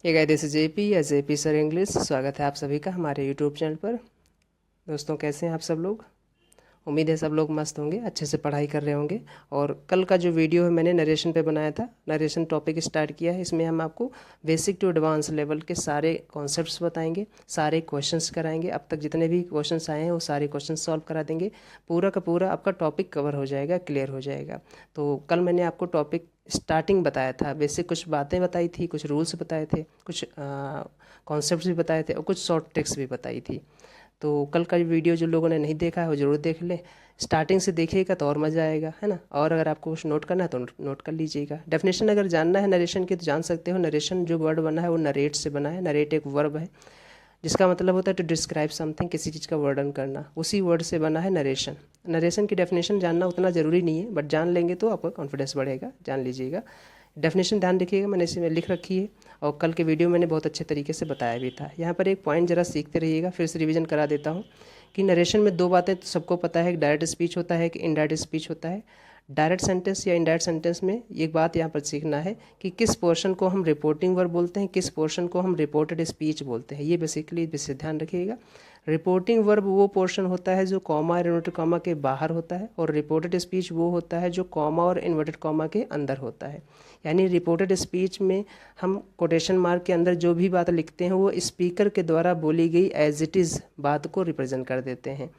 ये guys this is JP या JP sir English. स्वागत है आप सभी का हमारे यूट्यूब चैनल पर। दोस्तों कैसे हैं आप सब लोग। उम्मीद है सब लोग मस्त होंगे, अच्छे से पढ़ाई कर रहे होंगे। और कल का जो वीडियो है मैंने नरेशन पे बनाया था, नरेशन टॉपिक स्टार्ट किया है। इसमें हम आपको बेसिक टू एडवांस लेवल के सारे कॉन्सेप्ट्स बताएंगे, सारे क्वेश्चंस कराएंगे। अब तक जितने भी क्वेश्चंस आए हैं वो सारे क्वेश्चंस सॉल्व करा देंगे। पूरा का पूरा आपका टॉपिक कवर हो जाएगा, क्लियर हो जाएगा। तो कल मैंने आपको टॉपिक स्टार्टिंग बताया था, बेसिक कुछ बातें बताई थी, कुछ रूल्स बताए थे, कुछ कॉन्सेप्ट्स भी बताए थे और कुछ शॉर्ट ट्रिक्स भी बताई थी। तो कल का वीडियो जो लोगों ने नहीं देखा है वो ज़रूर देख लें। स्टार्टिंग से देखिएगा तो और मज़ा आएगा, है ना। और अगर आपको कुछ नोट करना है तो नोट कर लीजिएगा। डेफिनेशन अगर जानना है नरेशन की तो जान सकते हो। नरेशन जो वर्ड बना है वो नरेट से बना है। नरेट एक वर्ब है जिसका मतलब होता है टू डिस्क्राइब समथिंग, किसी चीज़ का वर्णन करना। उसी वर्ड से बना है नरेशन। नरेशन की डेफिनेशन जानना उतना ज़रूरी नहीं है, बट जान लेंगे तो आपका कॉन्फिडेंस बढ़ेगा। जान लीजिएगा, डेफिनेशन ध्यान रखिएगा, मैंने इसमें लिख रखी है और कल के वीडियो मैंने बहुत अच्छे तरीके से बताया भी था। यहाँ पर एक पॉइंट ज़रा सीखते रहिएगा, फिर से रिवीजन करा देता हूँ कि नरेशन में दो बातें तो सबको पता है, एक डायरेक्ट स्पीच होता है, एक इनडायरेक्ट स्पीच होता है। डायरेक्ट सेंटेंस या इनडायरेक्ट सेंटेंस में एक बात यहाँ पर सीखना है कि किस पोर्शन को हम रिपोर्टिंग वर्ब बोलते हैं, किस पोर्शन को हम रिपोर्टेड स्पीच बोलते हैं। ये बेसिकली विशेष ध्यान रखिएगा। रिपोर्टिंग वर्ब वो पोर्शन होता है जो कॉमा और इन्वर्टेड कॉमा के बाहर होता है, और रिपोर्टेड स्पीच वो होता है जो कॉमा और इन्वर्टेड कॉमा के अंदर होता है। यानी रिपोर्टेड स्पीच में हम कोटेशन मार्क के अंदर जो भी बात लिखते हैं वो स्पीकर के द्वारा बोली गई एज इट इज़ बात को रिप्रेजेंट कर देते हैं।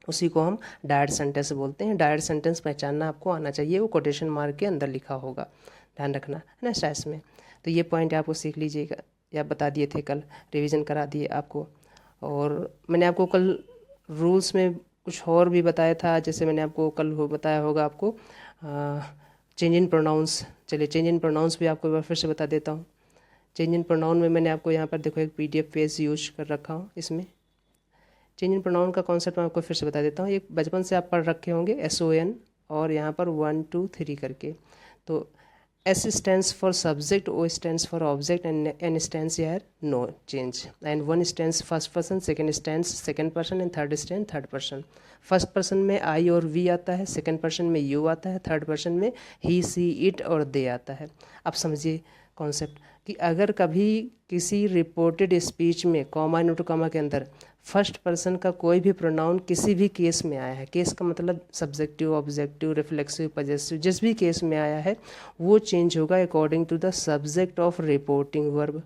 उसी को हम डायरेक्ट सेंटेंस बोलते हैं। डायरेक्ट सेंटेंस पहचानना आपको आना चाहिए, वो कोटेशन मार्क के अंदर लिखा होगा, ध्यान रखना है ना स्ट्रेस में। तो ये पॉइंट आपको सीख लीजिएगा, या बता दिए थे कल, रिवीजन करा दिए आपको। और मैंने आपको कल रूल्स में कुछ और भी बताया था, जैसे मैंने आपको कल बताया होगा आपको चेंज इन प्रोनाउंस। चलिए चेंज इन प्रोनाउंस भी आपको एक बार फिर से बता देता हूँ। चेंज इन प्रोनाउन में मैंने आपको यहाँ पर देखो एक PDF पेज यूज कर रखा हूँ। इसमें चेंज इन प्रोनाउन का कॉन्सेप्ट मैं आपको फिर से बता देता हूँ। ये बचपन से आप पढ़ रखे होंगे, SON और यहाँ पर 1 2 3 करके। तो S stands for subject, O stands for object, and N stands here no change, and 1 stands first person, second stands second person, and third stands third person. First person में I और V आता है, second person में you आता है, third person में he she it और they आता है। अब समझिए कॉन्सेप्ट कि अगर कभी किसी रिपोर्टेड स्पीच में कॉमा नोट कॉमा के अंदर फर्स्ट पर्सन का कोई भी प्रोनाउन किसी भी केस में आया है, केस का मतलब सब्जेक्टिव, ऑब्जेक्टिव, रिफ्लेक्सिव, पजेसिव, जिस भी केस में आया है वो चेंज होगा according to the subject of reporting verb.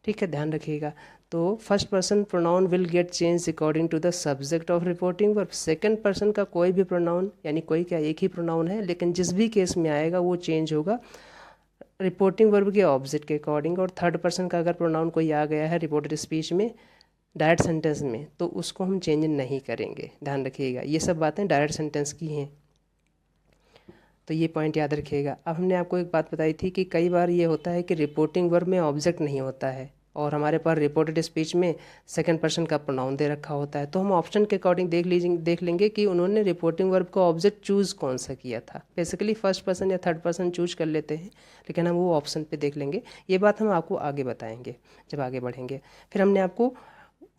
ठीक है, ध्यान रखिएगा। तो first person pronoun will get change according to the subject of reporting verb. Second person का कोई भी प्रोनाउन, यानी कोई क्या एक ही प्रोनाउन है, लेकिन जिस भी केस में आएगा वो चेंज होगा रिपोर्टिंग वर्ब के ऑब्जेक्ट के अकॉर्डिंग। और थर्ड पर्सन का अगर प्रोनाउन कोई आ गया है रिपोर्टेड स्पीच में डायरेक्ट सेंटेंस में तो उसको हम चेंज नहीं करेंगे, ध्यान रखिएगा। ये सब बातें डायरेक्ट सेंटेंस की हैं, तो ये पॉइंट याद रखिएगा। अब हमने आपको एक बात बताई थी कि कई बार ये होता है कि रिपोर्टिंग वर्ब में ऑब्जेक्ट नहीं होता है और हमारे पास रिपोर्टेड स्पीच में सेकंड पर्सन का प्रोनाउन दे रखा होता है। तो हम ऑप्शन के अकॉर्डिंग देख लेंगे कि उन्होंने रिपोर्टिंग वर्ब का ऑब्जेक्ट चूज़ कौन सा किया था। बेसिकली फर्स्ट पर्सन या थर्ड पर्सन चूज कर लेते हैं, लेकिन हम वो ऑप्शन पे देख लेंगे। ये बात हम आपको आगे बताएंगे जब आगे बढ़ेंगे। फिर हमने आपको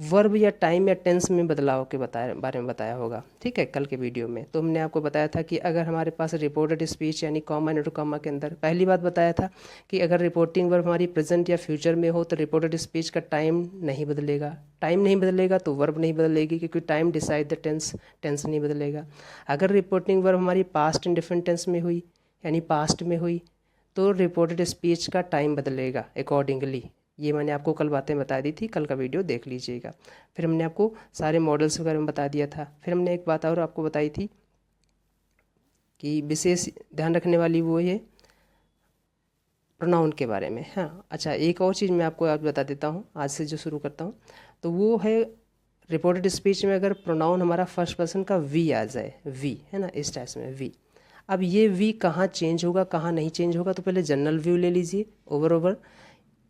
वर्ब या टाइम या टेंस में बदलाव के बारे में बताया होगा, ठीक है, कल के वीडियो में। तो हमने आपको बताया था कि अगर हमारे पास रिपोर्टेड स्पीच यानी कॉमा नोट कॉमा के अंदर पहली बात बताया था कि अगर रिपोर्टिंग वर्ब हमारी प्रेजेंट या फ्यूचर में हो तो रिपोर्टेड स्पीच का टाइम नहीं बदलेगा। टाइम नहीं बदलेगा तो वर्ब नहीं बदलेगी, क्योंकि time decide the tense, tense नहीं बदलेगा। अगर रिपोर्टिंग वर्ब हमारी पास्ट इंडिफरेंट टेंस में हुई यानी पास्ट में हुई तो रिपोर्टेड स्पीच का टाइम बदलेगा अकॉर्डिंगली। ये मैंने आपको कल बातें बता दी थी, कल का वीडियो देख लीजिएगा। फिर हमने आपको सारे मॉडल्स वगैरह में बता दिया था। फिर हमने एक बात और आपको बताई थी कि विशेष ध्यान रखने वाली वो है प्रोनाउन के बारे में। हाँ अच्छा, एक और चीज़ मैं आपको आज बता देता हूँ, आज से जो शुरू करता हूँ, तो वो है रिपोर्टेड स्पीच में अगर प्रोनाउन हमारा फर्स्ट पर्सन का वी आ जाए, वी है ना, इस टाइप में वी। अब ये वी कहाँ चेंज होगा कहाँ नहीं चेंज होगा, तो पहले जनरल व्यू ले लीजिए, ओवर।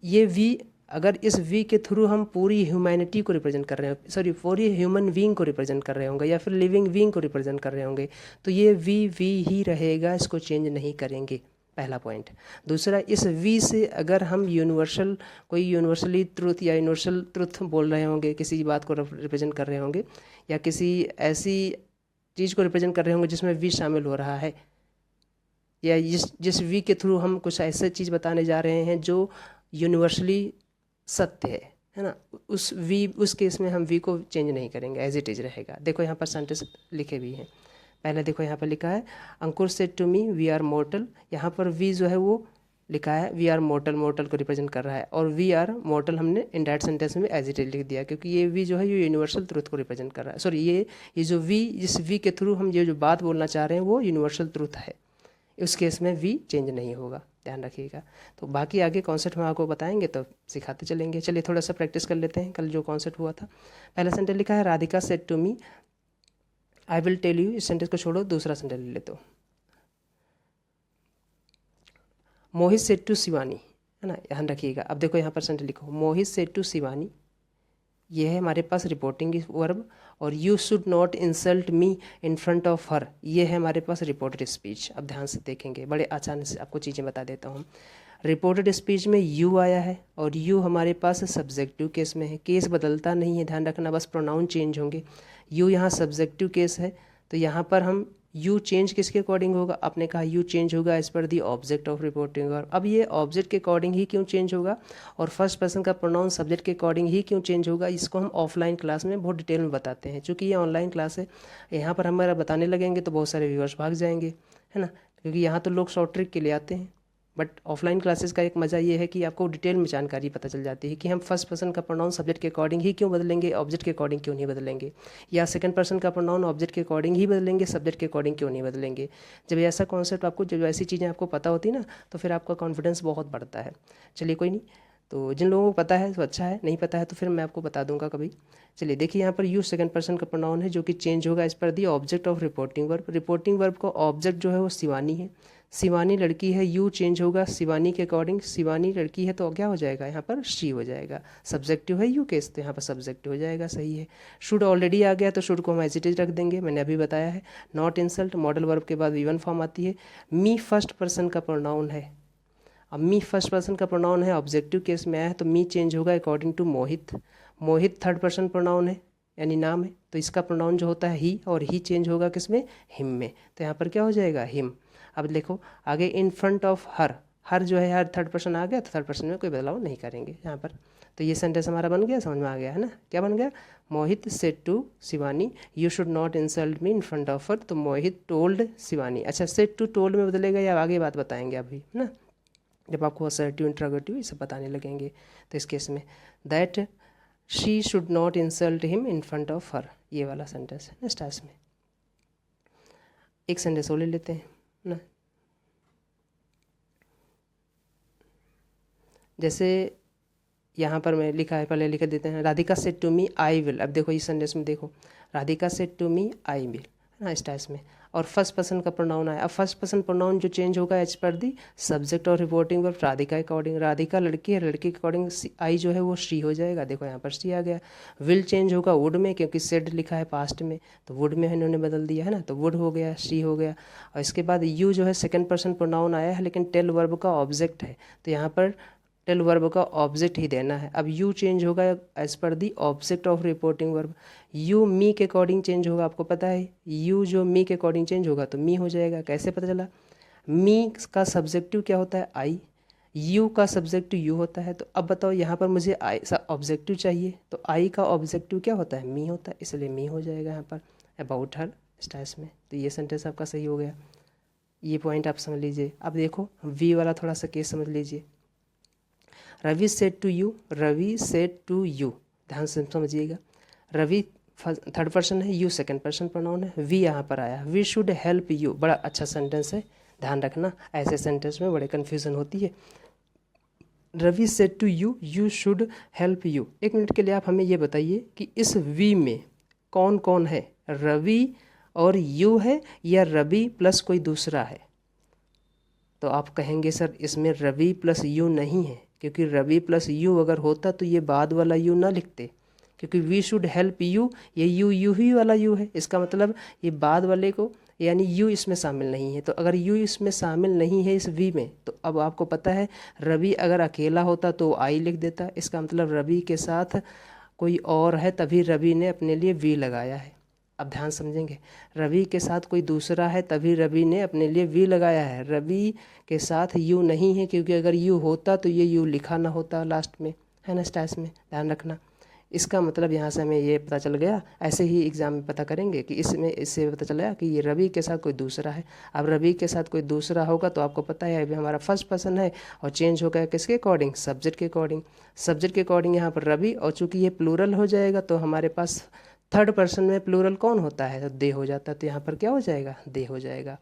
ये वी, अगर इस वी के थ्रू हम पूरी ह्यूमैनिटी को रिप्रेजेंट कर रहे हैं, सॉरी पूरी ह्यूमन बीइंग को रिप्रेजेंट कर रहे होंगे या फिर लिविंग बीइंग को रिप्रेजेंट कर रहे होंगे, तो ये वी ही रहेगा, इसको चेंज नहीं करेंगे, पहला पॉइंट। दूसरा, इस वी से अगर हम यूनिवर्सल कोई यूनिवर्सली ट्रुथ या यूनिवर्सल ट्रुथ बोल रहे होंगे, किसी बात को रिप्रेजेंट कर रहे होंगे या किसी ऐसी चीज़ को रिप्रेजेंट कर रहे होंगे जिसमें वी शामिल हो रहा है, या जिस वी के थ्रू हम कुछ ऐसे चीज़ बताने जा रहे हैं जो यूनिवर्सली सत्य है ना, उस केस में हम वी को चेंज नहीं करेंगे, एज इट इज रहेगा। देखो यहाँ पर सेंटेंस लिखे भी हैं। पहले देखो यहाँ पर लिखा है Ankur said to me we are mortal. यहाँ पर वी जो है वो लिखा है वी आर मोर्टल, मोर्टल को रिप्रेजेंट कर रहा है, और वी आर मोर्टल हमने इनडायरेक्ट सेंटेंस में एज इट इज लिख दिया, क्योंकि ये वी जो है ये यूनिवर्सल ट्रूथ को रिप्रेजेंट कर रहा है। सॉरी, ये जो वी, इस वी के थ्रू हम ये जो बात बोलना चाह रहे हैं वो यूनिवर्सल ट्रूथ है। उस केस में वी चेंज नहीं होगा, ध्यान रखिएगा। तो बाकी आगे कॉन्सेप्ट हम आपको बताएंगे तो सिखाते चलेंगे। चलिए थोड़ा सा प्रैक्टिस कर लेते हैं कल जो कॉन्सेप्ट हुआ था। पहला सेंटेंस लिखा है Radhika said to me I will tell you. इस सेंटेंस को छोड़ो, दूसरा सेंटेंस ले लेते हो। मोहित सेड टू शिवानी, है ना, ध्यान रखिएगा। अब देखो यहाँ पर सेंटेंस लिखो मोहित सेड टू शिवानी, ये है हमारे पास रिपोर्टिंग वर्ब, और you should not insult me in front of हर, ये है हमारे पास रिपोर्टेड स्पीच। अब ध्यान से देखेंगे, बड़े आसानी से आपको चीज़ें बता देता हूँ। रिपोर्टेड स्पीच में यू आया है, और यू हमारे पास सब्जेक्टिव केस में है। केस बदलता नहीं है, ध्यान रखना, बस प्रोनाउन चेंज होंगे। यू यहाँ सब्जेक्टिव केस है, तो यहाँ पर हम यू चेंज किसके अकॉर्डिंग होगा, आपने कहा यू चेंज होगा as per the object of reporting verb. अब ये ऑब्जेक्ट के अकॉर्डिंग ही क्यों चेंज होगा, और फर्स्ट पर्सन का प्रोनाउन सब्जेक्ट के अकॉर्डिंग ही क्यों चेंज होगा, इसको हम ऑफलाइन क्लास में बहुत डिटेल में बताते हैं। चूँकि ये ऑनलाइन क्लास है, यहाँ पर हमारा बताने लगेंगे तो बहुत सारे व्यूअर्स भाग जाएंगे, है ना, क्योंकि यहाँ तो लोग शॉर्ट ट्रिक के लिए आते हैं। बट ऑफलाइन क्लासेस का एक मज़ा ये है कि आपको डिटेल में जानकारी पता चल जाती है कि हम फर्स्ट पर्सन का प्रोनाउन सब्जेक्ट के अकॉर्डिंग ही क्यों बदलेंगे, ऑब्जेक्ट के अकॉर्डिंग क्यों नहीं बदलेंगे, या सेकंड पर्सन का प्रोनाउन ऑब्जेक्ट के अकॉर्डिंग ही बदलेंगे, सब्जेक्ट के अकॉर्डिंग क्यों नहीं बदलेंगे। जब ऐसा कॉन्सेप्ट आपको, जब ऐसी चीज़ें आपको पता होती ना, तो फिर आपका कॉन्फिडेंस बहुत बढ़ता है। चलिए कोई नहीं, तो जिन लोगों को पता है तो अच्छा है, नहीं पता है तो फिर मैं आपको बता दूंगा कभी। चलिए देखिए यहाँ पर यू सेकंड पर्सन का प्रोनाउन है जो कि चेंज होगा इस पर the object of reporting verb. Reporting verb का ऑब्जेक्ट जो है वो शिवानी है। शिवानी लड़की है, यू चेंज होगा शिवानी के अकॉर्डिंग। शिवानी लड़की है तो क्या हो जाएगा, यहाँ पर शी हो जाएगा। सब्जेक्टिव है यू केस, तो यहाँ पर सब्जेक्टिव हो जाएगा, सही है। शुड ऑलरेडी आ गया तो शुड को हम एज इट इज रख देंगे, मैंने अभी बताया है। नॉट इंसल्ट मॉडल वर्ब के बाद वी1 फॉर्म आती है। मी फर्स्ट पर्सन का प्रोनाउन है। अब मी फर्स्ट पर्सन का प्रोनाउन है, ऑब्जेक्टिव केस में आया है, तो मी चेंज होगा according to Mohit. Mohit third person pronoun है, यानी नाम है, तो इसका प्रोनाउन जो होता है ही, और ही चेंज होगा किसमें, हिम में, तो यहाँ पर क्या हो जाएगा, हिम। अब देखो आगे इन फ्रंट ऑफ हर, हर जो है हर थर्ड पर्सन आ गया, तो थर्ड पर्सन में कोई बदलाव नहीं करेंगे यहाँ पर। तो ये सेंटेंस हमारा बन गया, समझ में आ गया है ना, क्या बन गया, Mohit said to Shivani you should not insult me in front of her, तो मोहित टोल्ड शिवानी। अच्छा, सेड टू टोल्ड में बदलेगा या आगे बात बताएंगे अभी, है ना, जब आपको असर्टिव इंट्रोगेटिव ये सब बताने लगेंगे। तो इस केस में that she should not insult him in front of हर, ये वाला सेंटेंस है नेक्स्ट टाइम में। एक सेंटेंस और ले लेते हैं ना, जैसे यहाँ पर मैं लिखा है, पहले लिख देते हैं, Radhika said to me I will. अब देखो इस सेंटेंस में देखो, Radhika said to me I will, है ना, इस टाइप में, और फर्स्ट पर्सन का प्रोनाउन आया। अब फर्स्ट पर्सन प्रोनाउन जो चेंज होगा एज पर दी सब्जेक्ट और reporting verb Radhika according. Radhika लड़की है, लड़की के अकॉर्डिंग आई जो है वो शी हो जाएगा, देखो यहाँ पर शी आ गया। विल चेंज होगा वुड में, क्योंकि सेड लिखा है पास्ट में, तो वुड में इन्होंने बदल दिया है ना, तो वुड हो गया, शी हो गया। और इसके बाद यू जो है सेकेंड पर्सन प्रोनाउन आया है, लेकिन टेल वर्ब का ऑब्जेक्ट है, तो यहाँ पर टेल वर्ब का ऑब्जेक्ट ही देना है। अब यू चेंज होगा as per the object of reporting verb. You me के अकॉर्डिंग चेंज होगा, आपको पता है यू जो मी के अकॉर्डिंग चेंज होगा तो मी हो जाएगा। कैसे पता चला, मी का सब्जेक्टिव क्या होता है, आई, यू का सब्जेक्टिव यू होता है। तो अब बताओ यहाँ पर मुझे आई ऑब्जेक्टिव चाहिए, तो आई का ऑब्जेक्टिव क्या होता है, मी होता है, इसलिए मी हो जाएगा यहाँ पर अबाउट हर स्टाइल्स में। तो ये सेंटेंस आपका सही हो गया, ये पॉइंट आप समझ लीजिए। अब देखो वी वाला थोड़ा सा केस समझ लीजिए। Ravi said to you, Ravi said to you, ध्यान से समझिएगा। रवि थर्ड पर्सन है, यू सेकंड पर्सन प्रोनाउन है, वी यहाँ पर आया, वी शुड हेल्प यू। बड़ा अच्छा सेंटेंस है, ध्यान रखना, ऐसे सेंटेंस में बड़े कन्फ्यूज़न होती है। Ravi said to you, you should help you. एक मिनट के लिए आप हमें ये बताइए कि इस वी में कौन कौन है, रवि और यू है या रवि प्लस कोई दूसरा है। तो आप कहेंगे सर इसमें रवि प्लस यू नहीं है, क्योंकि रवि प्लस यू अगर होता तो ये बाद वाला यू ना लिखते, क्योंकि वी शुड हेल्प यू, ये यू ही वाला यू है, इसका मतलब ये बाद वाले को, यानी यू इसमें शामिल नहीं है। तो अगर यू इसमें शामिल नहीं है इस वी में, तो अब आपको पता है रवि अगर अकेला होता तो आई लिख देता, इसका मतलब रवि के साथ कोई और है, तभी रवि ने अपने लिए वी लगाया है। अब ध्यान समझेंगे, रवि के साथ कोई दूसरा है तभी रवि ने अपने लिए वी लगाया है। रवि के साथ यू नहीं है, क्योंकि अगर यू होता तो ये यू लिखा ना होता लास्ट में, है ना, स्टैस में, ध्यान रखना। इसका मतलब यहाँ से हमें ये पता चल गया। ऐसे ही एग्जाम में पता करेंगे कि इसमें इससे पता चला कि ये रवि के साथ कोई दूसरा है। अब रवि के साथ कोई दूसरा होगा तो आपको पता है अभी हमारा फर्स्ट पर्सन है और चेंज हो गया किसके अकॉर्डिंग, सब्जेक्ट के अकॉर्डिंग। सब्जेक्ट के अकॉर्डिंग यहाँ पर रवि, और चूंकि ये प्लूरल हो जाएगा तो हमारे पास थर्ड पर्सन में प्लूरल कौन होता है, तो दे हो जाता है, तो यहाँ पर क्या हो जाएगा, दे हो जाएगा।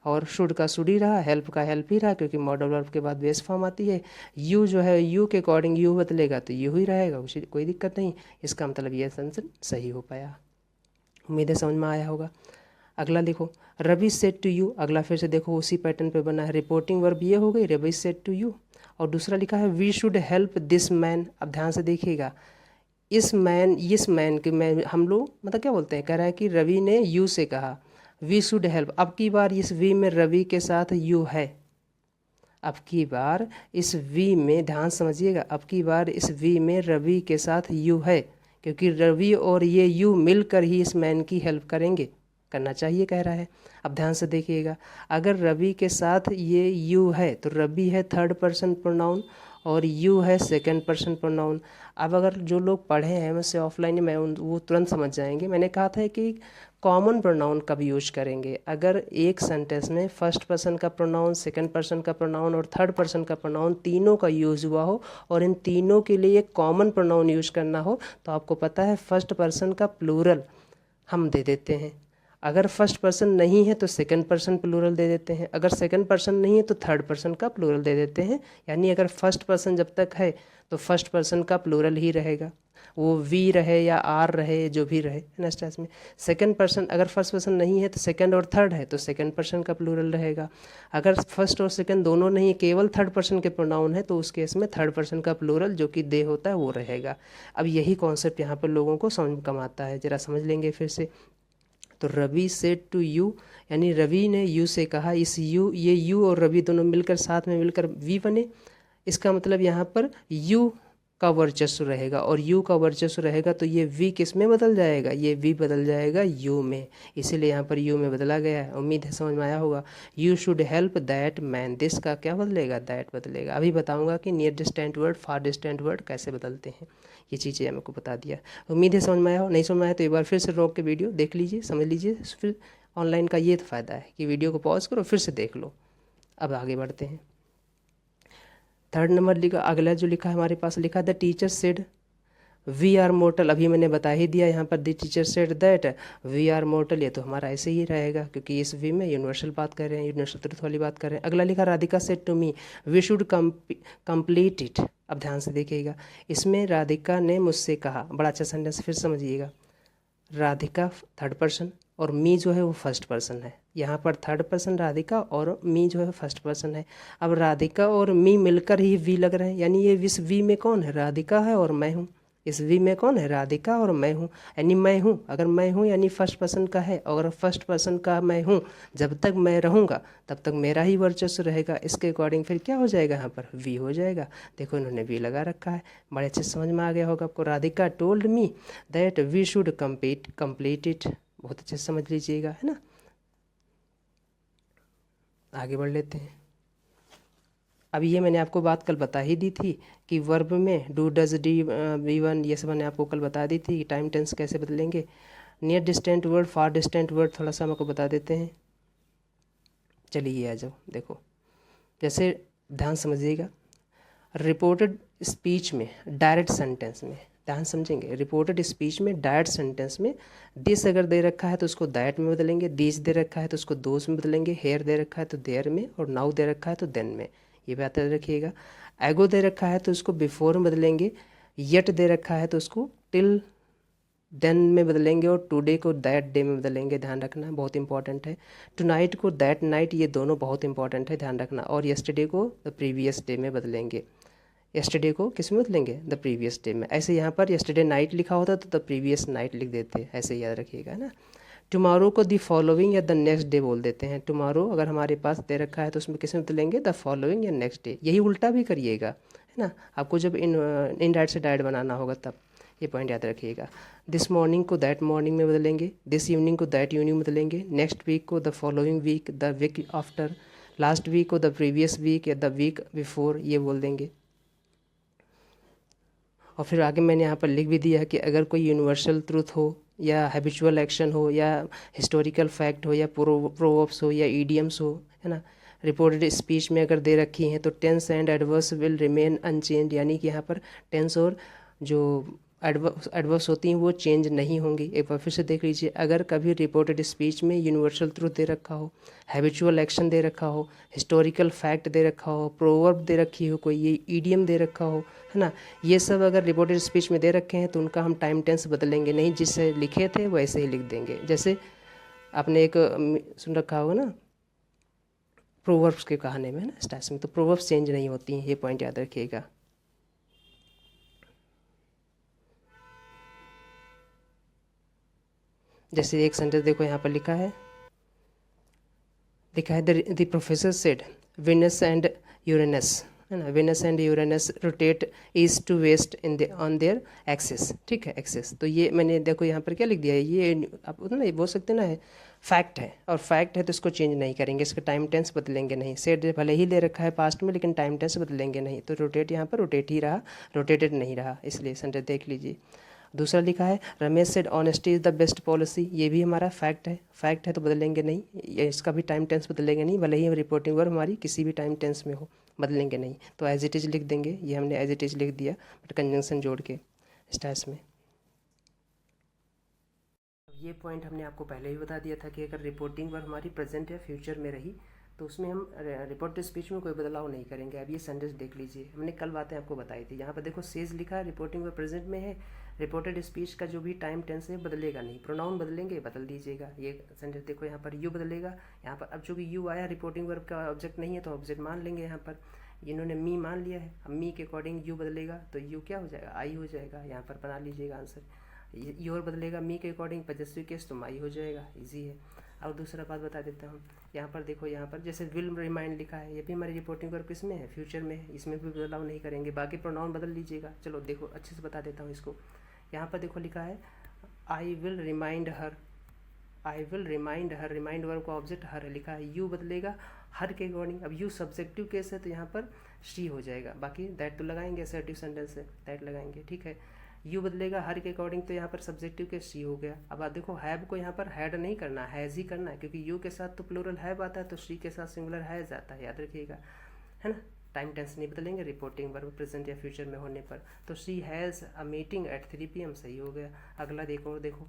और शुड का शुड ही रहा, हेल्प का हेल्प ही रहा, क्योंकि मॉडल वर्ब के बाद बेस फॉर्म आती है। यू जो है यू के अकॉर्डिंग यू बदलेगा तो यू ही रहेगा, उसी कोई दिक्कत नहीं। इसका मतलब ये सेंटेंस सही हो पाया। उम्मीद है समझ में आया होगा। अगला देखो, रवि सेड टू यू, अगला फिर से देखो उसी पैटर्न पे बना है। रिपोर्टिंग वर्ब ये हो गई, रवि सेड टू यू, और दूसरा लिखा है we should help this man. अब ध्यान से देखिएगा, इस मैन के मैन हम लोग मतलब क्या बोलते हैं, कह रहा है कि रवि ने यू से कहा वी शुड हेल्प। अब की बार इस वी में रवि के साथ यू है। अब की बार इस वी में ध्यान समझिएगा, अब की बार इस वी में रवि के साथ यू है, क्योंकि रवि और ये यू मिलकर ही इस मैन की हेल्प करेंगे, करना चाहिए कह रहा है। अब ध्यान से देखिएगा, अगर रवि के साथ ये यू है तो रवि है थर्ड पर्सन प्रोनाउन और यू है सेकंड पर्सन प्रोनाउन। अब अगर जो लोग पढ़े हैं मुझसे ऑफलाइन में वो तुरंत समझ जाएंगे। मैंने कहा था कि कॉमन प्रोनाउन कब यूज करेंगे, अगर एक सेंटेंस में फर्स्ट पर्सन का प्रोनाउन, सेकंड पर्सन का प्रोनाउन और थर्ड पर्सन का प्रोनाउन तीनों का यूज हुआ हो और इन तीनों के लिए एक कॉमन प्रोनाउन यूज करना हो, तो आपको पता है फर्स्ट पर्सन का प्लूरल हम दे देते हैं। अगर फर्स्ट पर्सन नहीं है तो सेकंड पर्सन प्लूरल दे देते हैं, अगर सेकंड पर्सन नहीं है तो थर्ड पर्सन का प्लूरल दे देते हैं। यानी अगर फर्स्ट पर्सन जब तक है तो फर्स्ट पर्सन का प्लूरल ही रहेगा, वो वी रहे या आर रहे, जो भी रहे नेक्स्ट में। सेकंड पर्सन, अगर फर्स्ट पर्सन नहीं है तो सेकंड और थर्ड है तो सेकंड पर्सन का प्लूरल रहेगा। अगर फर्स्ट और सेकंड दोनों नहीं, केवल थर्ड पर्सन के प्रोनाउन है, तो उस केस में थर्ड पर्सन का प्लूरल जो कि दे होता है वो रहेगा। अब यही कॉन्सेप्ट यहाँ पर लोगों को समझ में कम आता है, जरा समझ लेंगे फिर से। तो रवि सेड टू यू, यानी रवि ने यू से कहा, इस यू, ये यू और रवि दोनों मिलकर साथ में मिलकर वी बने। इसका मतलब यहाँ पर यू का वर्चस्व रहेगा, और यू का वर्चस्व रहेगा तो ये वी किस में बदल जाएगा, ये वी बदल जाएगा यू में, इसीलिए यहाँ पर यू में बदला गया है। उम्मीद है समझ में आया होगा। You should help that man, this का क्या बदलेगा, दैट बदलेगा। अभी बताऊंगा कि नियर डिस्टेंट वर्ड, फार डिस्टेंट वर्ड कैसे बदलते हैं, ये चीज़ें हमको बता दिया। उम्मीद है समझ में आया हो। नहीं समझ में आया तो एक बार फिर से रोक के वीडियो देख लीजिए, समझ लीजिए। फिर ऑनलाइन का ये तो फ़ायदा है कि वीडियो को पॉज करो फिर से देख लो। अब आगे बढ़ते हैं। थर्ड नंबर लिखा, अगला जो लिखा है हमारे पास, लिखा the teacher said we are mortal. अभी मैंने बता ही दिया यहाँ पर, the teacher said that we are mortal, ये तो हमारा ऐसे ही रहेगा क्योंकि इस वी में यूनिवर्सल बात कर रहे हैं, यूनिवर्सल ट्रुथ वाली बात कर रहे हैं। अगला लिखा Radhika said to me we should complete it. अब ध्यान से देखिएगा, इसमें राधिका ने मुझसे कहा, बड़ा अच्छा सेंटेंस, फिर समझिएगा। राधिका थर्ड पर्सन और मी जो है वो फर्स्ट पर्सन है। यहाँ पर थर्ड पर्सन राधिका और मी जो है फर्स्ट पर्सन है। अब राधिका और मी मिलकर ही वी लग रहे हैं, यानी ये इस वी में कौन है, राधिका है और मैं हूँ। इस वी में कौन है, राधिका और मैं हूँ, यानी मैं हूँ। अगर मैं हूँ यानी फर्स्ट पर्सन का है, और फर्स्ट पर्सन का मैं हूँ, जब तक मैं रहूँगा तब तक मेरा ही वर्चस्व रहेगा। इसके अकॉर्डिंग फिर क्या हो जाएगा, यहाँ पर वी हो जाएगा। देखो इन्होंने वी लगा रखा है, बड़े अच्छे समझ में आ गया होगा आपको। Radhika told me that we should complete it, बहुत अच्छे से समझ लीजिएगा, है ना। आगे बढ़ लेते हैं। अब ये मैंने आपको बात कल बता ही दी थी कि वर्ब में do, does, did, V one, ये सब मैंने आपको कल बता दी थी कि टाइम टेंस कैसे बदलेंगे। नियर डिस्टेंट वर्ड, फार डिस्टेंट वर्ड थोड़ा सा हमको बता देते हैं। चलिए आ जाओ, देखो जैसे ध्यान समझिएगा। रिपोर्टेड स्पीच में, डायरेक्ट सेंटेंस में ध्यान समझेंगे। रिपोर्टेड स्पीच में डायरेक्ट सेंटेंस में दिस अगर दे रखा है तो उसको दैट में बदलेंगे, दिस दे रखा है तो उसको दोस में बदलेंगे, हेयर दे रखा है तो देयर में, और नाउ दे रखा है तो देन में, ये बात याद रखिएगा। एगो दे रखा है तो उसको बिफोर में बदलेंगे, येट दे रखा है तो उसको टिल देन में बदलेंगे, और टुडे को दैट डे में बदलेंगे, ध्यान रखना बहुत इंपॉर्टेंट है। टुनाइट को दैट नाइट, ये दोनों बहुत इंपॉर्टेंट है, ध्यान रखना। और यस्टरडे को द प्रीवियस डे में बदलेंगे। यस्टरडे को किस में बदलेंगे, द प्रीवियस डे में। ऐसे यहाँ पर यस्टरडे नाइट लिखा होता तो द प्रीवियस नाइट लिख देते, ऐसे याद रखिएगा ना। टुमारो को द फॉलोइंग या द नेक्स्ट डे बोल देते हैं। टुमारो अगर हमारे पास दे रखा है तो उसमें किस में बदलेंगे, द फॉलोइंग या नेक्स्ट डे। यही उल्टा भी करिएगा, है ना। आपको जब इनडायरेक्ट से डायरेक्ट बनाना होगा तब, ये पॉइंट याद रखिएगा। दिस मॉर्निंग को दैट मॉर्निंग में बदलेंगे, दिस इवनिंग को दैट इवनिंग बदलेंगे, नेक्स्ट वीक को the following week, the week after, last week को द प्रीवियस वीक या द वीक बिफोर, ये बोल देंगे। और फिर आगे मैंने यहाँ पर लिख भी दिया कि अगर कोई यूनिवर्सल ट्रूथ हो या हैबिचुअल एक्शन हो या हिस्टोरिकल फैक्ट हो या प्रोवर्ब्स हो या ईडियम्स हो, है ना, रिपोर्टेड स्पीच में अगर दे रखी हैं तो tense and adverbs will remain unchange, यानी कि यहाँ पर टेंस और जो एडवर्स होती हैं वो चेंज नहीं होंगी। एक बार फिर से देख लीजिए, अगर कभी रिपोर्टेड स्पीच में यूनिवर्सल ट्रूथ दे रखा हो, हैबिचुअल एक्शन दे रखा हो, हिस्टोरिकल फैक्ट दे रखा हो, प्रोवर्ब दे रखी हो, कोई ये ईडियम दे रखा हो, है ना, ये सब अगर रिपोर्टेड स्पीच में दे रखे हैं तो उनका हम टाइम टेंस बदलेंगे नहीं, जिससे लिखे थे वैसे ही लिख देंगे। जैसे आपने एक सुन रखा होगा ना प्रोवर्ब्स के कहानी में, है ना, स्टार्स में, तो प्रोवर्ब्स चेंज नहीं होती हैं, ये पॉइंट याद रखिएगा। जैसे एक सेंटेंस देखो यहाँ पर लिखा है the professor said Venus and Uranus, है ना, Venus and Uranus rotate east to west in the on their axis, ठीक है, एक्सिस। तो ये मैंने देखो यहाँ पर क्या लिख दिया है, ये आप ना ये बोल सकते ना है फैक्ट है, और फैक्ट है तो इसको चेंज नहीं करेंगे, इसका टाइम टेंस बदलेंगे नहीं। सेड भले ही ले रखा है पास्ट में लेकिन टाइम टेंस बदलेंगे नहीं, तो रोटेट यहाँ पर रोटेट ही रहा, रोटेटेड नहीं रहा, इसलिए सेंटेंस देख लीजिए। दूसरा लिखा है Ramesh said honesty is the best policy, ये भी हमारा फैक्ट है तो बदलेंगे नहीं, ये इसका भी टाइम टेंस बदलेंगे नहीं, भले ही रिपोर्टिंग वर्ब हमारी किसी भी टाइम टेंस में हो, बदलेंगे नहीं, तो एज इट इज़ लिख देंगे। ये हमने एज इट इज़ लिख दिया बट कंजंक्शन जोड़ के स्टेस में। ये पॉइंट हमने आपको पहले ही बता दिया था कि अगर रिपोर्टिंग वर्ब हमारी प्रेजेंट या फ्यूचर में रही तो उसमें हम रिपोर्टेड स्पीच में कोई बदलाव नहीं करेंगे। अब ये सेंटेंस देख लीजिए, हमने कल बातें आपको बताई थी। यहाँ पर देखो सेज लिखा है, रिपोर्टिंग वर्ब प्रेजेंट में है, रिपोर्टेड स्पीच का जो भी टाइम टेंस है बदलेगा नहीं, प्रोनाउन बदलेंगे बदल दीजिएगा। ये सेंटेंस देखो यहाँ पर यू बदलेगा, यहाँ पर अब चूँकि यू आया रिपोर्टिंग वर्ब का ऑब्जेक्ट नहीं है तो ऑब्जेक्ट मान लेंगे, यहाँ पर इन्होंने मी मान लिया है, अब मी के अकॉर्डिंग यू बदलेगा तो यू क्या हो जाएगा, आई हो जाएगा, यहाँ पर बना लीजिएगा आंसर। योर बदलेगा मी के अकॉर्डिंग, पजेसिव केस तो माई हो जाएगा, इजी है। और दूसरा बात बता देता हूँ, यहाँ पर देखो, यहाँ पर जैसे विल रिमाइंड लिखा है, ये भी हमारी रिपोर्टिंग वर्ब किस में है, फ्यूचर में है, इसमें भी बदलाव नहीं करेंगे, बाकी प्रोनाउन बदल लीजिएगा। चलो देखो अच्छे से बता देता हूँ इसको। यहाँ पर देखो लिखा है I will remind her, I will remind her, remind verb का ऑब्जेक्ट हर है, लिखा है यू बदलेगा हर के अकॉर्डिंग। अब यू सब्जेक्टिव केस है तो यहाँ पर शी हो जाएगा, बाकी दैट तो लगाएंगे, असर्टिव सेंटेंस है दैट लगाएंगे, ठीक है। यू बदलेगा हर के अकॉर्डिंग तो यहाँ पर सब्जेक्टिव के सी हो गया। अब आप देखो हैव को यहाँ पर हैड नहीं करना, हैज़ ही करना है, क्योंकि यू के साथ तो प्लूरल हैव आता है तो सी के साथ सिंगुलर हैज़ आता है, याद रखिएगा, है ना। टाइम टेंस नहीं बदलेंगे रिपोर्टिंग वर्ब प्रेजेंट या फ्यूचर में होने पर। तो she has a meeting at 3 PM सही हो गया। अगला देखो,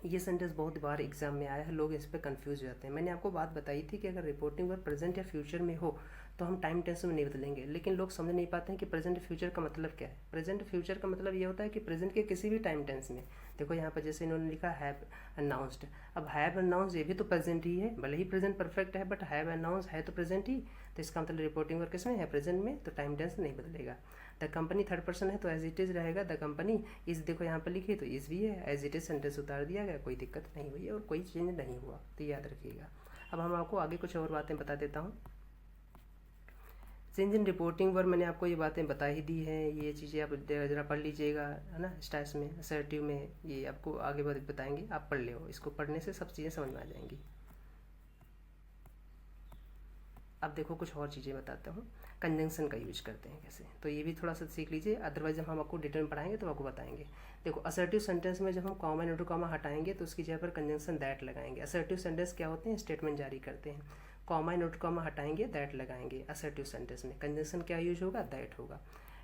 ये सेंटेंस बहुत बार एग्जाम में आया है, लोग इस पर कंफ्यूज हो जाते हैं। मैंने आपको बात बताई थी कि अगर रिपोर्टिंग वर्ब प्रेजेंट या फ्यूचर में हो तो हम टाइम टेंस में नहीं बदलेंगे, लेकिन लोग समझ नहीं पाते हैं कि प्रेजेंट फ्यूचर का मतलब क्या है। प्रेजेंट फ्यूचर का मतलब ये होता है कि प्रेजेंट के किसी भी टाइम टेंस में, देखो यहाँ पर जैसे इन्होंने लिखा हैव अनाउंस्ड, अब हैव अनाउंस्ड ये भी तो प्रेजेंट ही है, भले ही प्रेजेंट परफेक्ट है बट हैव अनाउंस है तो प्रेजेंट ही, तो इसका मतलब रिपोर्टिंग वर्ब किसमें है, प्रेजेंट में, तो टाइम टेंस नहीं बदलेगा। द कंपनी थर्ड पर्सन है तो एज इट इज़ रहेगा, द कंपनी इस, देखो यहाँ पर लिखी तो इस भी है, एज इट इज़ सेंटेंस उतार दिया गया, कोई दिक्कत नहीं हुई है और कोई चेंज नहीं हुआ, तो याद रखिएगा। अब हम आपको आगे कुछ और बातें बता देता हूँ। चेंज इन रिपोर्टिंग वर्ब मैंने आपको ये बातें बता ही दी हैं, ये चीज़ें आप ज़रा पढ़ लीजिएगा, है ना, स्टाइल्स में, असर्टिव में, ये आपको आगे बताएंगे, आप पढ़ लो, इसको पढ़ने से सब चीज़ें समझ में आ जाएंगी। अब देखो कुछ और चीज़ें बताता हूँ, कंजंक्शन का यूज करते हैं कैसे, तो ये भी थोड़ा सा सीख लीजिए, अदरवाइज हम आपको डिटेल में पढ़ाएंगे तो आपको बताएंगे। देखो असर्टिव सेंटेंस में जब हम कॉमा इंटू कॉमा हटाएंगे तो उसकी जगह पर कंजंक्शन दैट लगाएंगे। असर्टिव सेंटेंस क्या होते हैं, स्टेटमेंट जारी करते हैं, कॉमा इंटू कॉमा हटाएंगे दैट लगाएंगे। असर्टिव सेंटेंस में कंजंक्शन क्या यूज होगा, दैट होगा।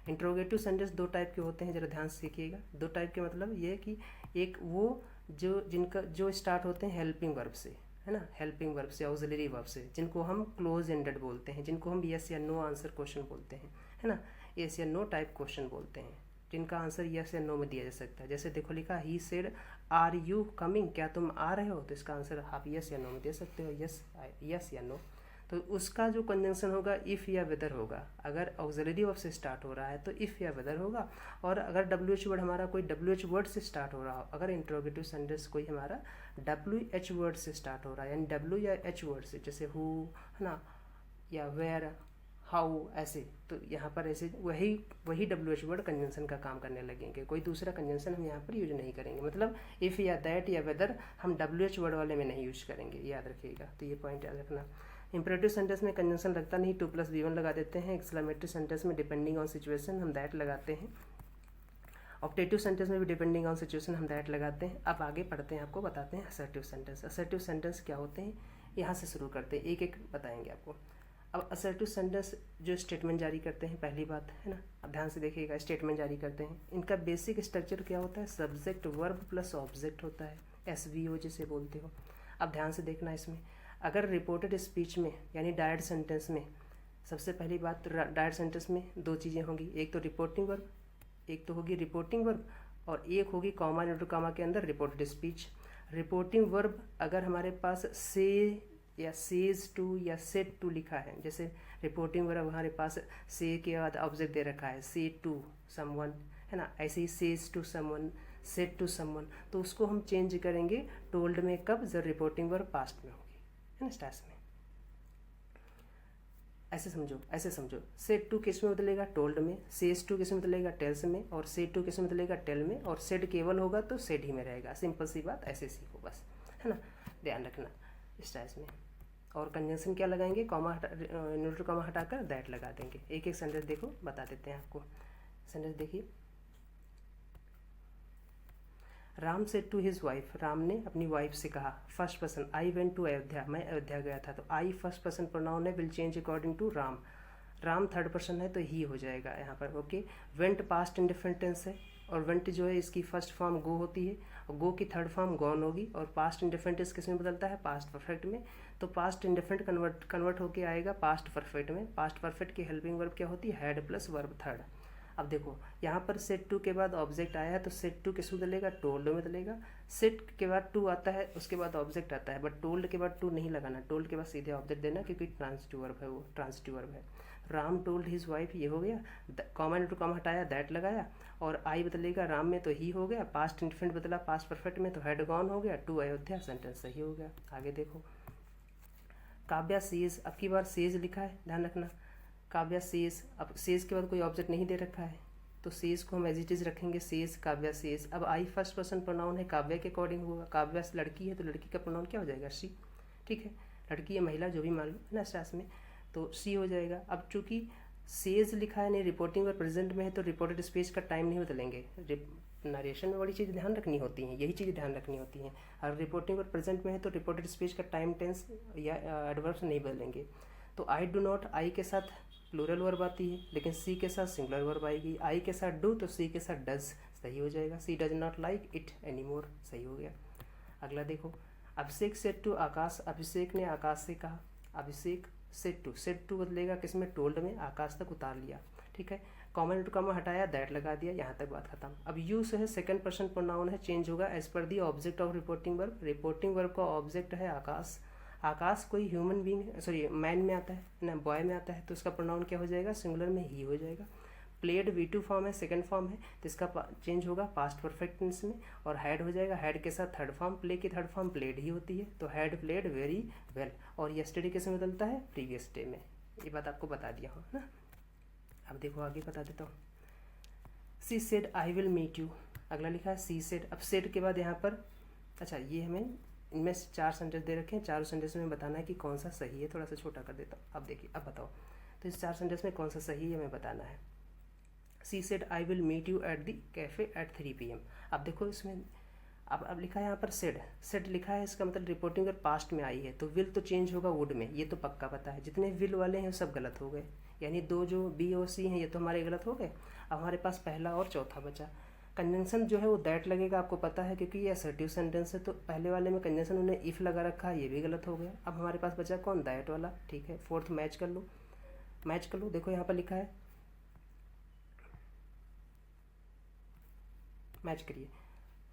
इंट्रोगेटिव सेंटेंस दो टाइप के होते हैं, जरा ध्यान से सीखिएगा। दो टाइप के मतलब ये कि एक वो जो स्टार्ट होते हैं हेल्पिंग वर्ब से, है ना, हेल्पिंग वर्ब से, ऑक्सिलरी वर्ब से, जिनको हम क्लोज एंडेड बोलते हैं, जिनको हम यस या नो आंसर क्वेश्चन बोलते हैं, है ना, यस या नो टाइप क्वेश्चन बोलते हैं, जिनका आंसर यस या नो में दिया जा सकता है। जैसे देखो लिखा he said are you coming, क्या तुम आ रहे हो, तो इसका आंसर आप यस या नो में दे सकते हो, यस या नो। तो उसका जो कंजंक्शन होगा इफ़ या वेदर होगा। अगर ऑक्सिलरी वर्ब से स्टार्ट हो रहा है तो इफ़ या वेदर होगा, और अगर WH वर्ड हमारा कोई WH वर्ड से स्टार्ट हो रहा हो, अगर इंट्रोगेटिव सेंटेंस कोई हमारा WH वर्ड से स्टार्ट हो रहा है, यानी W या H वर्ड से, जैसे हु, है ना, या वेयर, हाउ, ऐसे। तो यहाँ पर ऐसे वही वही WH वर्ड कंजंक्शन का काम करने लगेंगे, कोई दूसरा कंजंक्शन हम यहाँ पर यूज नहीं करेंगे। मतलब इफ़ या दैट या वेदर हम WH वर्ड वाले में नहीं यूज करेंगे, याद रखिएगा। तो ये पॉइंट याद रखना। इंपरेटिव सेंटेंस में कंजंक्शन लगता नहीं, 2+V1 लगा देते हैं। एक्सक्लेमेटरी सेंटेंस में डिपेंडिंग ऑन सिचुएशन हम दैट लगाते हैं। ऑप्टेटिव सेंटेंस में भी डिपेंडिंग ऑन सिचुएशन हम दैट लगाते हैं। अब आगे पढ़ते हैं, आपको बताते हैं असर्टिव सेंटेंस। असर्टिव सेंटेंस क्या होते हैं, यहाँ से शुरू करते हैं, एक एक बताएंगे आपको। अब असर्टिव सेंटेंस जो स्टेटमेंट जारी करते हैं, पहली बात है ना, अब ध्यान से देखिएगा, स्टेटमेंट जारी करते हैं, इनका बेसिक स्ट्रक्चर क्या होता है, सब्जेक्ट वर्ब प्लस ऑब्जेक्ट होता है, SVO जिसे बोलते हो। अब ध्यान से देखना, इसमें अगर रिपोर्टेड स्पीच में यानी डायरेक्ट सेंटेंस में, सबसे पहली बात डायरेक्ट सेंटेंस में दो चीज़ें होंगी, एक तो रिपोर्टिंग वर्ब, एक तो होगी रिपोर्टिंग वर्ब, और एक होगी कॉमा न्यूट्रल कॉमा के अंदर रिपोर्टेड स्पीच। रिपोर्टिंग वर्ब अगर हमारे पास से या सेज टू या सेड टू लिखा है, जैसे रिपोर्टिंग वर्ब हमारे पास से के बाद ऑब्जेक्ट दे रखा है, से टू समवन, है ना, ऐसे ही says to someone, said to someone, तो उसको हम चेंज करेंगे टोल्ड में, कब, जब रिपोर्टिंग वर्ब पास्ट में होगी, है ना, स्टार्स में। ऐसे समझो, ऐसे समझो, सेड टू किस में बदलेगा, टोल्ड में, सेज टू किस में बदलेगा, टेल्स में, और सेड टू किस में बदलेगा, टेल में, और सेड केवल होगा तो सेड ही में रहेगा। सिंपल सी बात, ऐसे सीखो बस, है ना, ध्यान रखना इस टाइप में। और कंजंक्शन क्या लगाएंगे, कॉमा न्यूट्रल कॉमा हटाकर दैट लगा देंगे। एक एक सेंटेंस देखो, बता देते हैं आपको। सेंटेंस देखिए, Ram said to his wife, Ram ने अपनी वाइफ से कहा, first person, I went to Ayodhya, मैं अयोध्या गया था, तो आई फर्स्ट पर्सन प्रोनाउन है, will change according to Ram. Ram third person है तो ही हो जाएगा यहाँ पर, okay. Went past indifferent tense है, और वेंट जो है इसकी फर्स्ट फॉर्म गो होती है, और गो की थर्ड फॉर्म गॉन होगी, और पास्ट इंडिफरेंट टेंस किस में बदलता है, पास्ट परफेक्ट में। तो पास्ट इंडिफरेंट कन्वर्ट होके आएगा पास्ट परफेक्ट में। पास्ट परफेक्ट की हेल्पिंग वर्ब क्या होती है, हैड प्लस वर्ब थर्ड। अब देखो यहाँ पर सेट टू के बाद ऑब्जेक्ट आया है, तो सेट टू किस में बदलेगा, टोल्ड में बदलेगा। सेट के बाद टू आता है, उसके बाद ऑब्जेक्ट आता है, बट टोल्ड के बाद टू नहीं लगाना, टोल्ड के बाद सीधे ऑब्जेक्ट देना, क्योंकि ट्रांसिटिव वर्ब है, वो ट्रांसिटिव वर्ब है। राम टोल्ड हिज वाइफ, ये हो गया, कॉमा इंटू कॉमा हटाया, दैट लगाया, और आई बदलेगा राम में तो ही हो गया, पास्ट इंडिफरेंट बदला पास्ट परफेक्ट में तो हैड गॉन हो गया, टू अयोध्या, सेंटेंस सही हो गया। आगे देखो, काव्या सेज, अब की बार सेज लिखा है, ध्यान रखना, काव्या सेज, अब सेज के बाद कोई ऑब्जेक्ट नहीं दे रखा है, तो सेज को हम एज इट इज रखेंगे, सेज, काव्या सेज। अब आई फर्स्ट पर्सन प्रोनाउन है, काव्या के अकॉर्डिंग होगा, काव्या लड़की है तो लड़की का प्रोनाउन क्या हो जाएगा, शी, ठीक है, लड़की या महिला जो भी मान लो, है ना, स्टार्स में, तो सी हो जाएगा। अब चूंकि सेज लिखा है नहीं, रिपोर्टिंग और प्रेजेंट में है, तो रिपोर्टेड स्पीच का टाइम नहीं बदलेंगे। नरेशन में बड़ी चीज़ ध्यान रखनी होती हैं, यही चीज़ ध्यान रखनी होती हैं। अगर रिपोर्टिंग और प्रेजेंट में है तो रिपोर्टेड स्पीच का टाइम, टेंस या एडवर्ब्स नहीं बदलेंगे। तो आई डू नॉट, आई के साथ प्लूरल वर्ब आती है, लेकिन सी के साथ सिंगुलर वर्ब आएगी। आई के साथ डू तो सी के साथ डज, सही हो जाएगा। She does not like it any more, सही हो गया। अगला देखो, अभिषेक सेड टू आकाश, अभिषेक ने आकाश से कहा, अभिषेक सेड टू बदलेगा किसमें, टोल्ड में, आकाश तक उतार लिया, ठीक है, कॉमन टू कॉमा हटाया, दैट लगा दिया, यहाँ तक बात खत्म। अब यू से है सेकंड पर्सन प्रोनाउन है, चेंज होगा as per the object of reporting verb. Reporting verb का ऑब्जेक्ट है आकाश, आकाश कोई ह्यूमन बीइंग, सॉरी मैन में आता है ना, बॉय में आता है, तो उसका प्रोनाउन क्या हो जाएगा, सिंगुलर में ही हो जाएगा। प्लेड V2 फॉर्म है, सेकंड फॉर्म है, तो इसका चेंज होगा पास्ट परफेक्ट टेंस में, और हैड हो जाएगा, हैड के साथ थर्ड फॉर्म, प्ले की थर्ड फॉर्म प्लेड ही होती है, तो हैड प्लेड वेरी वेल। और यस्टरडे किस में बदलता है, प्रीवियस डे में, ये बात आपको बता दिया हूँ ना। अब देखो आगे बता देता हूँ, she said I will meet you, अगला लिखा है सी सेड। अब सेड के बाद यहाँ पर, अच्छा ये हमें इनमें से 4 सेंटेंस दे रखे हैं, 4 सेंटेंस में बताना है कि कौन सा सही है, थोड़ा सा छोटा कर देता हूँ। अब देखिए, अब बताओ, तो इस 4 सेंटेंस में कौन सा सही है हमें बताना है। She said I will meet you at the cafe at 3 PM। अब देखो इसमें अब लिखा है यहाँ पर सेड लिखा है, इसका मतलब रिपोर्टिंग और पास्ट में आई है, तो विल तो चेंज होगा वुड में, ये तो पक्का पता है। जितने विल वाले हैं सब गलत हो गए, यानी 2 जो बी और सी हैं ये तो हमारे गलत हो गए। अब हमारे पास पहला और चौथा बचा। कंजंक्शन जो है वो दैट लगेगा, आपको पता है, क्योंकि ये असर्टिव सेंटेंस है, तो पहले वाले में कंजंक्शन उन्होंने इफ लगा रखा है, ये भी गलत हो गया। अब हमारे पास बचा कौन, दैट वाला, ठीक है। फोर्थ मैच कर लो, देखो यहाँ पर लिखा है, मैच करिए,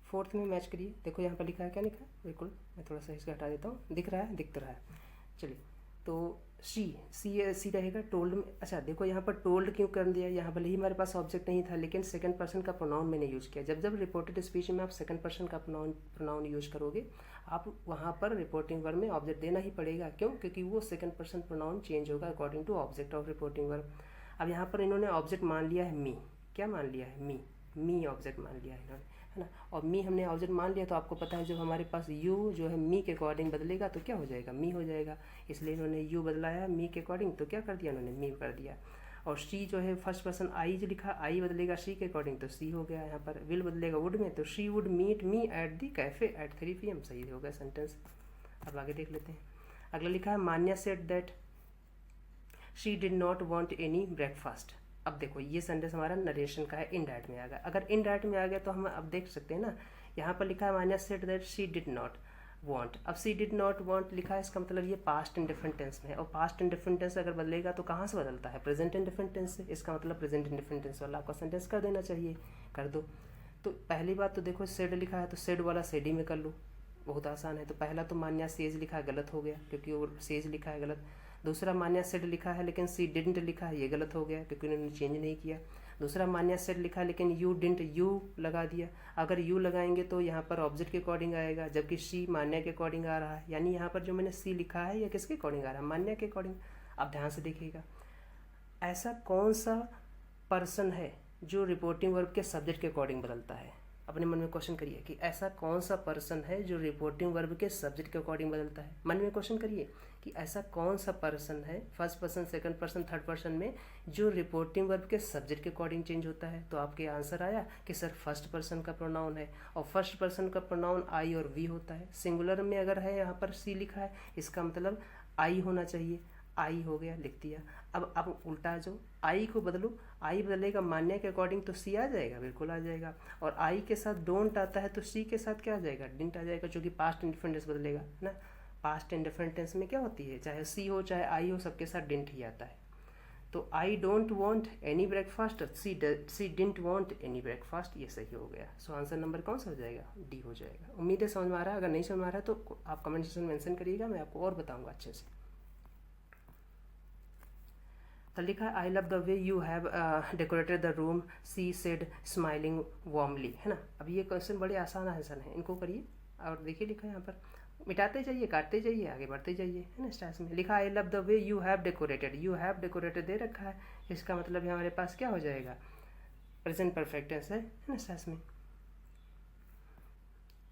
फोर्थ में मैच करिए, देखो यहाँ पर लिखा है, क्या लिखा है, बिल्कुल मैं थोड़ा सा इसका हटा देता हूँ, दिख रहा है, दिख तो रहा है, चलिए। तो सी रहेगा टोल्ड में। अच्छा देखो यहाँ पर टोल्ड क्यों कर दिया, यहाँ भले ही हमारे पास ऑब्जेक्ट नहीं था लेकिन सेकंड पर्सन का प्रोनाउन मैंने यूज़ किया। जब जब रिपोर्टेड स्पीच में आप सेकंड पर्सन का प्रोनाउन यूज़ करोगे आप वहाँ पर रिपोर्टिंग वर्ब में ऑब्जेक्ट देना ही पड़ेगा। क्यों? क्योंकि वो सेकंड पर्सन प्रोनाउन चेंज होगा according to object of reporting verb. अब यहाँ पर इन्होंने ऑब्जेक्ट मान लिया है मी। क्या मान लिया है? मी ऑब्जेक्ट मान लिया है इन्होंने, है ना। और मी हमने ऑब्जेक्ट मान लिया तो आपको पता है जब हमारे पास यू जो है मी के अकॉर्डिंग बदलेगा तो क्या हो जाएगा? मी हो जाएगा। इसलिए इन्होंने यू बदला है मी के अकॉर्डिंग, तो क्या कर दिया इन्होंने? मी कर दिया। और शी जो है फर्स्ट पर्सन आई जो लिखा, आई बदलेगा शी के अकॉर्डिंग तो सी हो गया। यहाँ पर विल बदलेगा वुड में तो she would meet me at the cafe at 3 PM। सही हो गया सेंटेंस। अब आगे देख लेते हैं। अगला लिखा है Manya said that she did not want any breakfast. अब देखो ये सेंटेंस हमारा नरेशन का है, इनडायरेक्ट में आ गया। अगर इनडायरेक्ट में आ गया तो हम अब देख सकते हैं ना, यहाँ पर लिखा है Manya said that she did not want. अब सी डिड नॉट वांट लिखा है, इसका मतलब ये पास्ट इंडिफरेंट टेंस में है। और पास्ट इंडिफरेंट टेंस अगर बदलेगा तो कहाँ से बदलता है? प्रेजेंट इंडिफरेंट टेंस से। इसका मतलब प्रेजेंट इंडिफरेंट टेंस वाला आपका सेंटेंस कर देना चाहिए, कर दो। तो पहली बात तो देखो सेड लिखा है तो सेड वाला सेड ही में कर लो, बहुत आसान है। तो पहला तो मान्या सेज लिखा है, गलत हो गया क्योंकि वो सेज लिखा है, गलत। दूसरा मान्या सेड लिखा है लेकिन सी डिडंट लिखा है, ये गलत हो गया क्योंकि उन्होंने चेंज नहीं किया। दूसरा मान्या सेड लिखा है लेकिन यू डिडंट यू लगा दिया। अगर यू लगाएंगे तो यहाँ पर ऑब्जेक्ट के अकॉर्डिंग आएगा, जबकि सी मान्या के अकॉर्डिंग आ रहा है। यानी यहाँ पर जो मैंने सी लिखा है ये किसके अकॉर्डिंग आ रहा है? मान्या के अकॉर्डिंग। अब ध्यान से देखिएगा, ऐसा कौन सा पर्सन है जो रिपोर्टिंग वर्ब के सब्जेक्ट के अकॉर्डिंग बदलता है? अपने मन में क्वेश्चन करिए कि ऐसा कौन सा पर्सन है जो रिपोर्टिंग वर्ब के सब्जेक्ट के अकॉर्डिंग बदलता है। मन में क्वेश्चन करिए कि ऐसा कौन सा पर्सन है, first person, second person, third person में, जो रिपोर्टिंग वर्ब के सब्जेक्ट के अकॉर्डिंग चेंज होता है। तो आपके आंसर आया कि सर फर्स्ट पर्सन का प्रोनाउन है, और फर्स्ट पर्सन का प्रोनाउन आई और वी होता है। सिंगुलर में अगर है यहाँ पर सी लिखा है, इसका मतलब आई होना चाहिए। आई हो गया, लिख दिया। अब उल्टा जो आई को बदलो, आई बदलेगा मान्या के अकॉर्डिंग तो सी आ जाएगा, बिल्कुल आ जाएगा। और आई के साथ डोंट आता है तो सी के साथ क्या आ जाएगा? डिडंट आ जाएगा, जो कि पास्ट इंडिफरेंट टेंस बदलेगा ना। पास्ट इंडिफरेंट टेंस में क्या होती है, चाहे सी हो चाहे आई हो, सबके साथ डिडंट ही आता है। तो I don't want any breakfast, C didn't want any breakfast, ये सही हो गया। सो आंसर नंबर कौन सा हो जाएगा? डी हो जाएगा। उम्मीद है समझ में आ रहा है। अगर नहीं समझ में आ रहा है तो आप कमेंट सेक्शन में मेंशन करिएगा, मैं आपको और बताऊंगा अच्छे से। तो लिखा है आई love the way you have decorated the room, she said smiling warmly, है ना। अब ये क्वेश्चन बड़े आसान आसान है, इनको करिए। और देखिए लिखा है यहाँ पर, मिटाते जाइए, काटते जाइए, आगे बढ़ते जाइए, है ना। स्टार्स में लिखा I love the way you have decorated, you have decorated दे रखा है, इसका मतलब हमारे पास क्या हो जाएगा? प्रेजेंट परफेक्ट टेंस है ना। स्टार्स में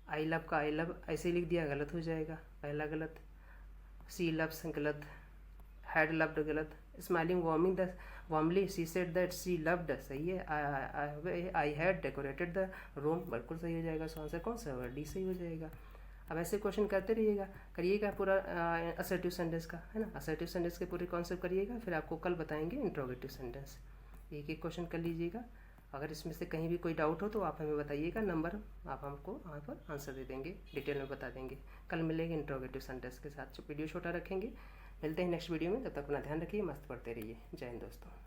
आई लव का आई लव ऐसे लिख दिया, गलत हो जाएगा, पहला गलत। सी लव्स गलत, हैड लव्ड गलत, smiling warmly she said that she loved सही है। I had decorated the room बिल्कुल सही हो जाएगा। सो आंसर कौन सा होगा? डी सही हो जाएगा। अब ऐसे क्वेश्चन करते रहिएगा, करिएगा पूरा असर्टिव सेंटेंस का, है ना। असर्टिव सेंटेंस के पूरे कॉन्सेप्ट करिएगा, फिर आपको कल बताएंगे इंट्रोगेटिव सेंटेंस। एक एक क्वेश्चन कर लीजिएगा। अगर इसमें से कहीं भी कोई डाउट हो तो आप हमें बताइएगा, नंबर आप हमको वहाँ पर आंसर दे देंगे, डिटेल में बता देंगे। कल मिलेंगे इंट्रोगेटिव सेंटेंस के साथ। वीडियो छोटा रखेंगे, मिलते हैं नेक्स्ट वीडियो में। तब तक अपना ध्यान रखिए, मस्त पढ़ते रहिए। जय हिंद दोस्तों।